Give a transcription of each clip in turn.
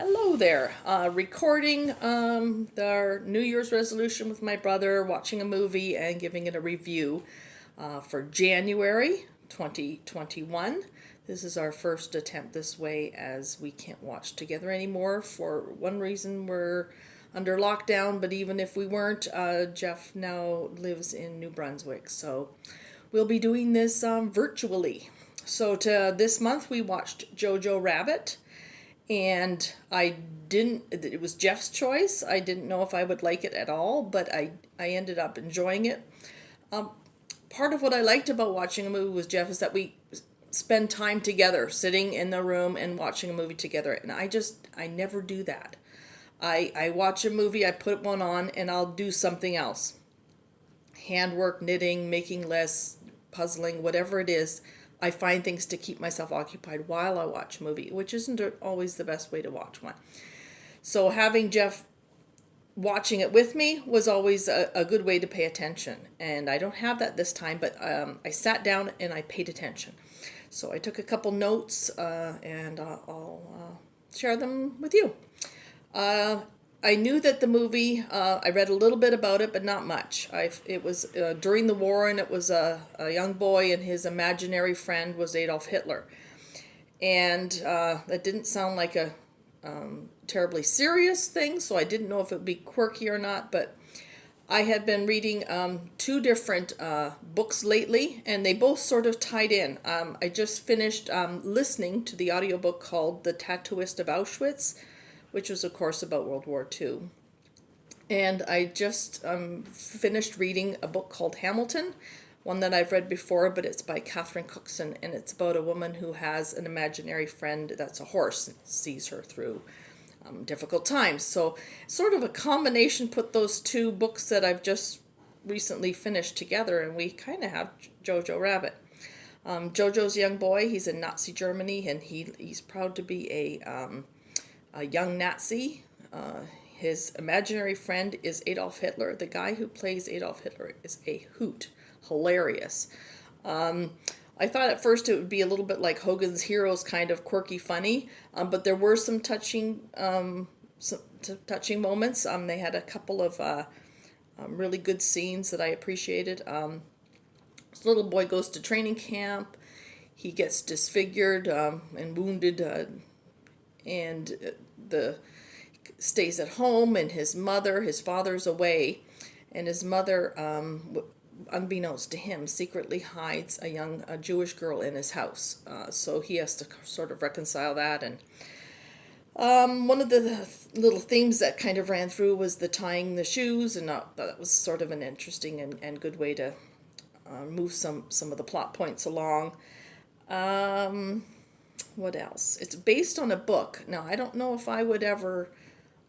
Hello there. Recording our New Year's resolution with my brother, watching a movie and giving it a review for January 2021. This is our first attempt this way as we can't watch together anymore. For one reason, we're under lockdown, but even if we weren't, Jeff now lives in New Brunswick, so we'll be doing this virtually. So this month we watched JoJo Rabbit. And it was Jeff's choice. I didn't know if I would like it at all, but I ended up enjoying it. Part of what I liked about watching a movie with Jeff is that we spend time together, sitting in the room and watching a movie together. And I never do that. I watch a movie, I put one on, and I'll do something else. Handwork, knitting, making lists, puzzling, whatever it is. I find things to keep myself occupied while I watch a movie, which isn't always the best way to watch one. So having Jeff watching it with me was always a good way to pay attention. And I don't have that this time, but I sat down and I paid attention. So I took a couple notes and I'll share them with you. I knew that the movie, I read a little bit about it, but not much. It was during the war, and it was a young boy, and his imaginary friend was Adolf Hitler. And that didn't sound like a terribly serious thing, so I didn't know if it would be quirky or not, but I had been reading two different books lately, and they both sort of tied in. I just finished listening to the audiobook called The Tattooist of Auschwitz, which was, of course, about World War II. And I just finished reading a book called Hamilton, one that I've read before, but it's by Catherine Cookson, and it's about a woman who has an imaginary friend that's a horse and sees her through difficult times. So sort of a combination, put those two books that I've just recently finished together, and we kind of have JoJo Rabbit. JoJo's a young boy. He's in Nazi Germany, and he's proud to be a young Nazi. His imaginary friend is Adolf Hitler. The guy who plays Adolf Hitler is a hoot. Hilarious. I thought at first it would be a little bit like Hogan's Heroes, kind of quirky funny, but there were some touching moments. They had a couple of really good scenes that I appreciated. This little boy goes to training camp. He gets disfigured and wounded, and stays at home, and his father's away, and his mother, unbeknownst to him, secretly hides a Jewish girl in his house. So he has to sort of reconcile that. And one of the little themes that kind of ran through was the tying the shoes, and that was sort of an interesting and good way to move some of the plot points along. What else? It's based on a book. Now, I don't know if I would ever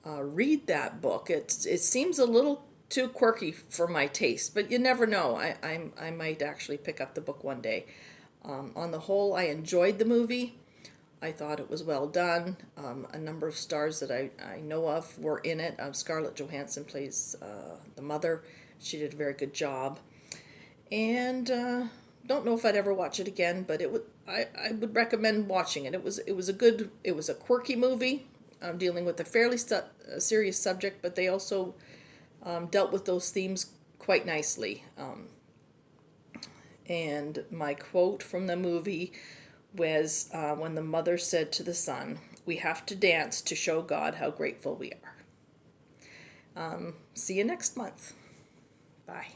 read that book. It seems a little too quirky for my taste, but you never know. I might actually pick up the book one day. On the whole, I enjoyed the movie. I thought it was well done. A number of stars that I know of were in it. Scarlett Johansson plays the mother. She did a very good job. And don't know if I'd ever watch it again, but I would recommend watching it. It was a quirky movie, dealing with a fairly serious subject, but they also dealt with those themes quite nicely. And my quote from the movie was when the mother said to the son, "We have to dance to show God how grateful we are." See you next month. Bye.